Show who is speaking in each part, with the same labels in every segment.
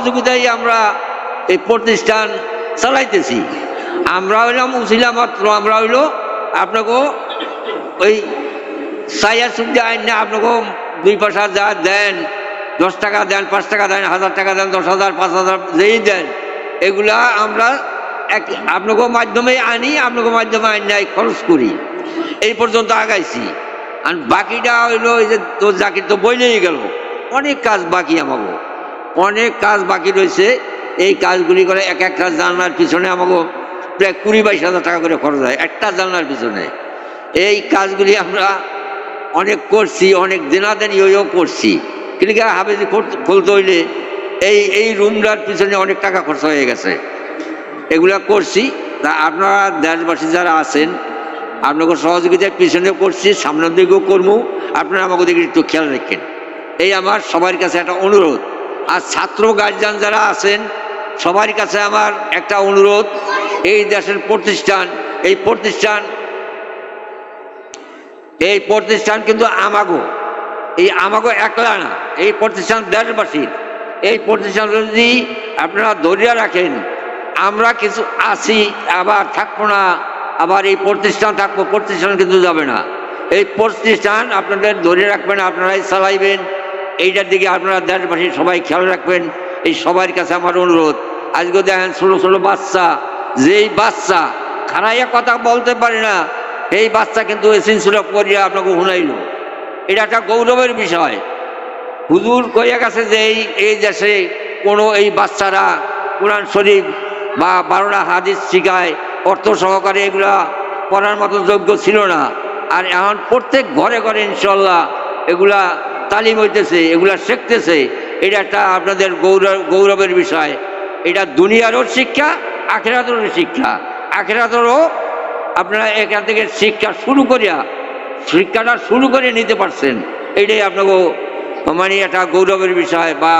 Speaker 1: সহযোগিতায় আমরা এই প্রতিষ্ঠান চালাইতেছি। আমরা হইলাম উছিলা মাত্র, আমরা হইল আপনাকে ওই সাইয়ার সুবিধা আইন না, আপনাকে 2 পয়সা যা দেন, 10 টাকা দেন, 5 টাকা দেন, 1000 টাকা দেন, 10,000, 5,000 যেই দেন, এগুলা আমরা আপনাকে মাধ্যমে আনি, আপনাকে মাধ্যমে আইন নাই খরচ করি, এই পর্যন্ত আগাইছি। আর বাকিটা হইলো এই যে তোর জাকির তো বইলেই গেল, অনেক কাজ বাকি, আমাকে অনেক কাজ বাকি রয়েছে। এই কাজগুলি করে একটা জানলার পিছনে আমাকে প্রায় 20-22 হাজার টাকা করে খরচ হয় একটা জানলার পিছনে। এই কাজগুলি আমরা অনেক করছি, অনেক দিনাদানিও করছি, কিন্তু হাফেজি খুলতে হইলে এই রুমটার পিছনে অনেক টাকা খরচ হয়ে গেছে, এগুলা করছি। তা আপনারা দেশবাসী যারা আছেন, আপনাকে সহযোগিতার পিছনে করছি, সামনের দিকেও করবো, আপনারা আমাকে দিকে একটু খেয়াল রাখেন, এই আমার সবার কাছে একটা অনুরোধ। আর ছাত্র গার্জিয়ান যারা আছেন, সবার কাছে আমার একটা অনুরোধ, এই দেশের প্রতিষ্ঠান, এই প্রতিষ্ঠান কিন্তু আমাগো একলা না, এই প্রতিষ্ঠান দেশবাসীর। এই প্রতিষ্ঠান যদি আপনারা ধরিয়া রাখেন, আমরা কিছু আছি, আবার থাকবো না, আবার এই প্রতিষ্ঠান থাকবো, প্রতিষ্ঠান কিন্তু যাবে না। এই প্রতিষ্ঠান আপনাদের ধরে রাখবেন, আপনারাই চালাইবেন, এইটার দিকে আপনারা দেশবাসী সবাই খেয়াল রাখবেন, এই সবার কাছে আমার অনুরোধ। আজকে দেখেন ছোটো ছোটো বাচ্চা, যেই বাচ্চা খারাইয়া কথা বলতে পারে না, এই বাচ্চা কিন্তু এসেন্সুরা করিয়া আপনাকে শুনাইল, এটা একটা গৌরবের বিষয়। হুজুর কইয়া গেছে যে এই দেশে কোনো এই বাচ্চারা কোরআন শরীফ বা 12টা হাদিস শিখায় অর্থ সহকারে, এগুলা পড়ার মতো যোগ্য ছিল না। আর এখন প্রত্যেক ঘরে ঘরে ইনশাল্লাহ এগুলা তালিম হইতেছে, এগুলা শিখতেছে, এটা একটা আপনাদের গৌরবের বিষয়। এটা দুনিয়ারও শিক্ষা, আখিরাতেরও শিক্ষা। আখিরাতেরও আপনারা এখান থেকে শিক্ষাটা শুরু করে নিতে পারছেন, এটাই আপনাকে মানে একটা গৌরবের বিষয় বা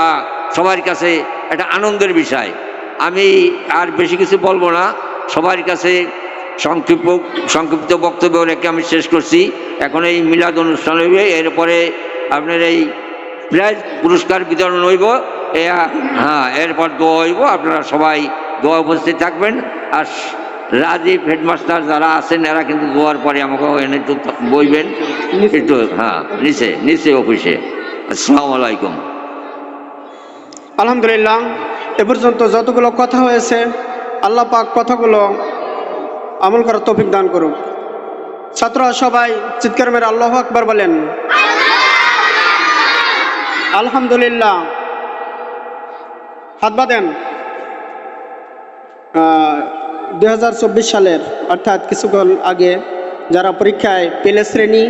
Speaker 1: সবার কাছে একটা আনন্দের বিষয়। আমি আর বেশি কিছু বলবো না, সবার কাছে সংক্ষিপ্ত বক্তব্য রেখে আমি শেষ করছি। এখন এই মিলাদ অনুষ্ঠান হইবে, এরপরে আপনার এই প্রাইজ পুরস্কার বিতরণ হইব, হ্যাঁ, এরপর দোয়া হইব। আপনারা সবাই দোয়া উপস্থিত থাকবেন। আর রাজীব হেডমাস্টার যারা আছেন, এরা কিন্তু দোয়ার পরে আমাকে এনে তো বইবেন একটু, হ্যাঁ, নিচে অফিসে। আসসালামু আলাইকুম।
Speaker 2: আলহামদুলিল্লাহ, এ পর্যন্ত যতগুলো কথা হয়েছে, আল্লাহ পাক কথাগুলো আমল করার তৌফিক দান করুক। ছাত্ররা সবাই চিৎকার মেরে আল্লাহু আকবার বলেন। আলহামদুলিল্লাহ। হাত বাঁধেন। 2024 সালের অর্থাৎ কিছুক্ষণ আগে যারা পরীক্ষায় প্লে শ্রেণী,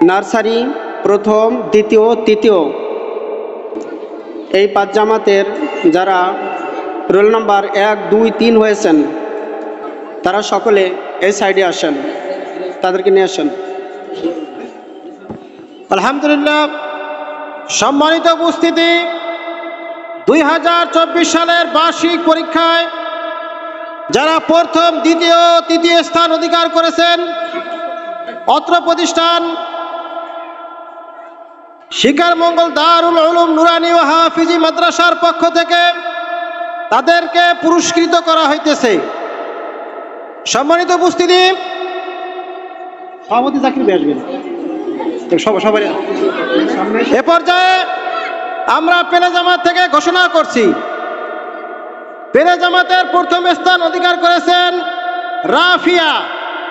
Speaker 2: নার্সারি, প্রথম, দ্বিতীয়, তৃতীয় এই 5 জামাতের যারা রোল নাম্বার 1, 2, 3 হয়েছেন, তারা সকলে এই সাইডে আসেন, তাদেরকে নিয়ে আসেন।
Speaker 3: আলহামদুলিল্লাহ। সম্মানিত উপস্থিতি, 2024 সালের বার্ষিক পরীক্ষায় যারা প্রথম, দ্বিতীয়, তৃতীয় স্থান অধিকার করেছেন, অত্র প্রতিষ্ঠান শিকার মঙ্গল দারুল উলুম নুরানি ও হাফিজি মাদ্রাসার পক্ষ থেকে তাদেরকে পুরস্কৃত করা হইতেছে। সম্মানিত উপস্থিতি,
Speaker 2: সভাপতি জাকির ভাই আসবেন। সবাই
Speaker 3: এ পর্যায়ে আমরা পেলে জামাত থেকে ঘোষণা করছি, পেলে জামাতের প্রথম স্থান অধিকার করেছেন রাফিয়া,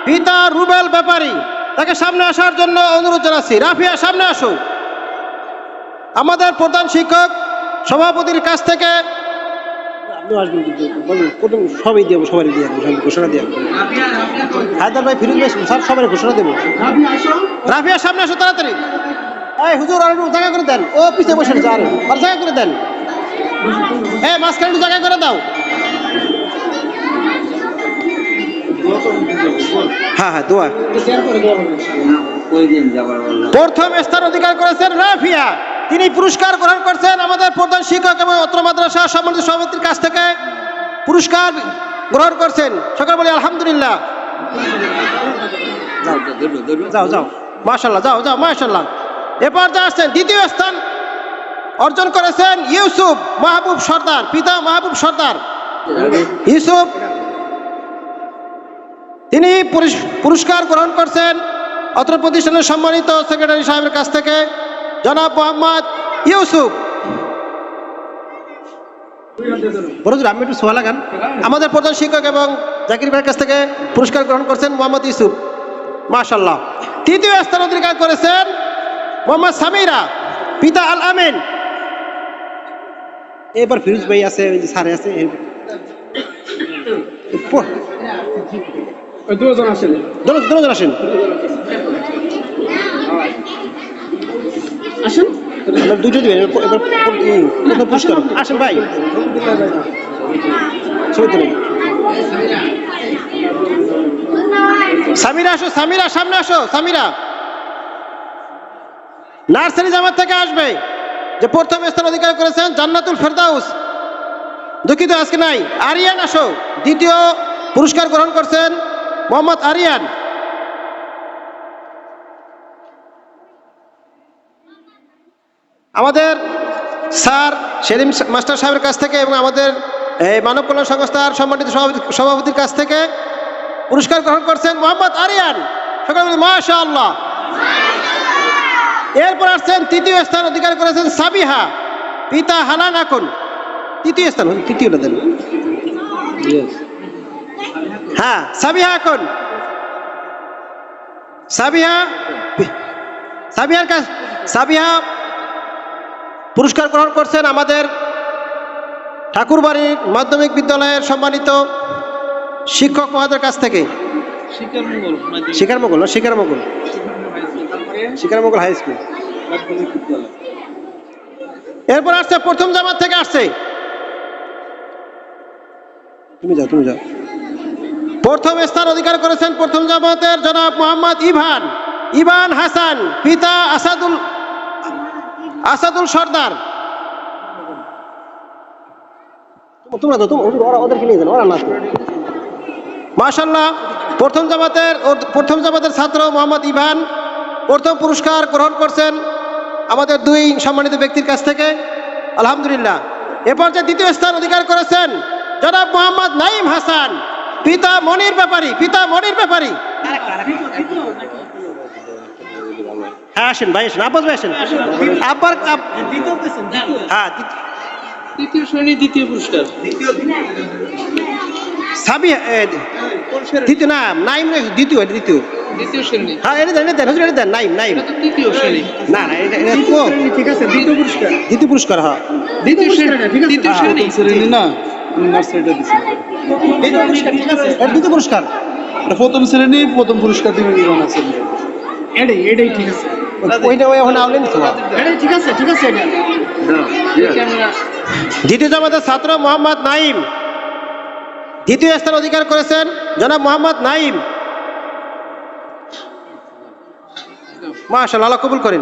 Speaker 3: পিতা রুবেল ব্যাপারী। তাকে সামনে আসার জন্য অনুরোধ জানাচ্ছি। রাফিয়া, সামনে আসো। আমাদের প্রধান শিক্ষক সভাপতির কাছ থেকে
Speaker 2: সবাই দিয়ে সবাই দিয়ে ঘোষণা দিয়ে হায়দার ভাই, ফিরোজ ভাই, স্যার সবাই ঘোষণা দেবো।
Speaker 3: রাফিয়া, সামনে আসো তাড়াতাড়ি।
Speaker 2: এই হুজুর, আর একটু জায়গা করে দেন, ও পিছিয়ে বসে আর জায়গা করে দেন।
Speaker 3: হ্যাঁ, মাঝখানে একটু জায়গা করে দাও।
Speaker 2: হ্যাঁ হ্যাঁ, দোয়া।
Speaker 3: প্রথম স্থান অধিকার করেছেন রাফিয়া, তিনি পুরস্কার গ্রহণ করছেন আমাদের প্রধান শিক্ষক এবং অত্র মাদ্রাসা সম্মানিত সভাপতির কাছ থেকে পুরস্কার গ্রহণ করছেন। সকলে বলি আলহামদুলিল্লাহ।
Speaker 2: যাও যাও,
Speaker 3: মাশাআল্লাহ, যাও যাও, মাশাআল্লাহ। এরপর যা আসছেন দ্বিতীয় স্থান অর্জন করেছেন ইউসুফ মাহবুব সর্দার, পিতা মাহবুব সর্দার ইউসুফ। তিনি পুরস্কার গ্রহণ করছেন অত্র প্রতিষ্ঠানের সম্মানিত সেক্রেটারি সাহেবের কাছ থেকে, জনাব মোহাম্মদ ইউসুফ। আমি একটু সোয়া লাগান। আমাদের প্রধান শিক্ষক এবং জাকির ভাইয়ের কাছ থেকে পুরস্কার গ্রহণ করছেন মোহাম্মদ ইউসুফ, মাশাআল্লাহ। তৃতীয় স্থান অধিকার করেছেন মোহাম্মদ সামিরা, পিতা আল আমিন। এবার ফিরোজ ভাই আছে, স্যার আছে, দুজন আসেন। আসেন, দুটো দিবেন এবার পুরস্কার। আসেন ভাই, সামিরা আসো, সামিরা সামনে আসো। সামিরা নার্সারি জামাত থেকে আসবে, যে প্রথম স্থান অধিকার করেছেন জান্নাতুল ফেরদাউস। দুঃখিত আজকে নাই। আরিয়ান আসো, দ্বিতীয় পুরস্কার গ্রহণ করছেন মোহাম্মদ আরিয়ান। আমাদের স্যার সেলিম মাস্টার সাহেবের কাছ থেকে এবং আমাদের মানব কল্যাণ সংস্থার সম্মানিত সভাপতির কাছ থেকে পুরস্কার গ্রহণ করছেন মোহাম্মদ আরিয়ান। সকলে বলি মাশাআল্লাহ। এরপর আসছেন তৃতীয় স্থান অধিকার করেছেন সাবিহা, পিতা হানান আকুন। তৃতীয় স্থান, তৃতীয়টা দেন। হ্যাঁ, সাবিহা আকুন। সাবিহা পুরস্কার গ্রহণ করছেন আমাদের ঠাকুরবাড়ির মাধ্যমিক বিদ্যালয়ের সম্মানিত শিক্ষক মহোদয়ের কাছ থেকে। শিকার মোগল হাই স্কুল। এরপর আসছে প্রথম জামাত থেকে আসছে, তুমি যাও। প্রথম স্থান অধিকার করেছেন প্রথম জামাতের জনাব মোহাম্মদ ইভান হাসান, পিতা আসাদুল সর্দার। মাশাআল্লাহ। প্রথম জামাতের ছাত্র মোহাম্মদ ইভান প্রথম পুরস্কার গ্রহণ করছেন আমাদের দুই সম্মানিত ব্যক্তির কাছ থেকে, আলহামদুলিল্লাহ। এরপর যে দ্বিতীয় স্থান অধিকার করেছেন জনাব মোহাম্মদ নাইম হাসান, পিতা মনির ব্যাপারী। হ্যাঁ, আসেন ভাই, আসেন। আব্বাস ভাই আসেন। আব্বার হ্যাঁ,
Speaker 4: তৃতীয় শ্রেণী দ্বিতীয় পুরস্কার।
Speaker 3: সাবিহা দ্বিতীয়, না নাইম দ্বিতীয়
Speaker 4: শ্রেণী।
Speaker 3: হ্যাঁ, এটা দেন। নাইম
Speaker 4: তৃতীয় শ্রেণী।
Speaker 3: না, ঠিক আছে, দ্বিতীয় পুরস্কার। হ্যাঁ,
Speaker 4: দ্বিতীয় শ্রেণী
Speaker 5: না, নার্সারিটা দিছি।
Speaker 3: দ্বিতীয় পুরস্কার।
Speaker 5: প্রথম শ্রেণী প্রথম পুরস্কার দিবেন ইভান আছে।
Speaker 2: এটাই ঠিক আছে,
Speaker 3: ওইটা ওখানে আনলেন তো।
Speaker 2: এটাই ঠিক আছে।
Speaker 3: দ্বিতীয় জামাতের ছাত্র মোহাম্মদ নাইম দ্বিতীয় স্থান অধিকার করেছেন জনাব মোহাম্মদ নাইম। মাশাআল্লাহ, আল্লাহ কবুল করেন।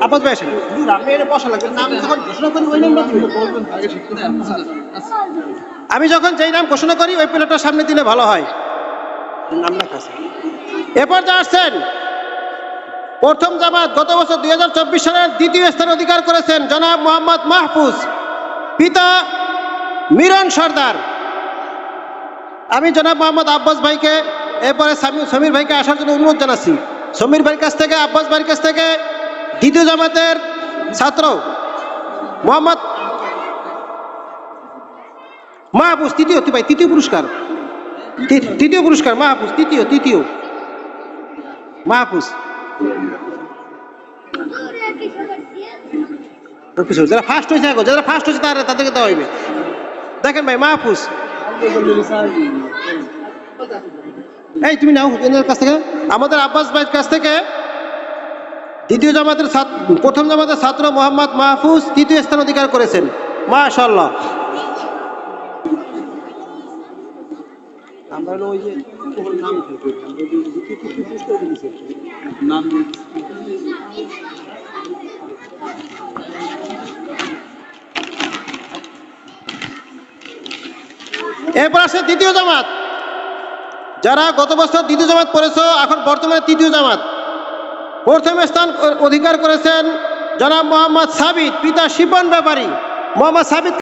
Speaker 3: আব্বাস ভাই আসেন। আমি যখন যেই নাম ঘোষণা করি ওই প্লেটটা সামনে দিলে ভালো হয়। এরপর যা আসছেন প্রথম জামাত গত বছর 2024 সালের দ্বিতীয় স্থান অধিকার করেছেন জনাব মোহাম্মদ মাহফুজ, পিতা মিরন সর্দার। আমি জনাব মোহাম্মদ আব্বাস ভাইকে, এরপরে সমীর ভাইকে আসার জন্য অনুরোধ জানাচ্ছি। সমীর ভাইয়ের কাছ থেকে, আব্বাস ভাইয়ের কাছ থেকে দ্বিতীয় জামাতের ছাত্র মোহাম্মদ মাহফুজ, তৃতীয় পুরস্কার মাহফুজ, তৃতীয় মাহফুজ। যারা ফার্স্ট হয়েছে তাদেরকে দেওয়া হইবে। দেখেন ভাই, মাহফুজ। এই তুমি নাও এনার কাছ থেকে। আমাদের আব্বাস ভাইয়ের কাছ থেকে প্রথম জামাতের ছাত্র মোহাম্মদ মাহফুজ তৃতীয় স্থান অধিকার করেছেন, মাশাআল্লাহ। আমরা ওই যে নাম এরপর আসে দ্বিতীয় জামাত। যারা গত বছর দ্বিতীয় জামাত পড়েছ, এখন বর্তমানে তৃতীয় জামাত। প্রথম স্থান অধিকার করেছেন জনাব মোহাম্মদ সাবিত, পিতা শিপন ব্যাপারী। মোহাম্মদ সাবিত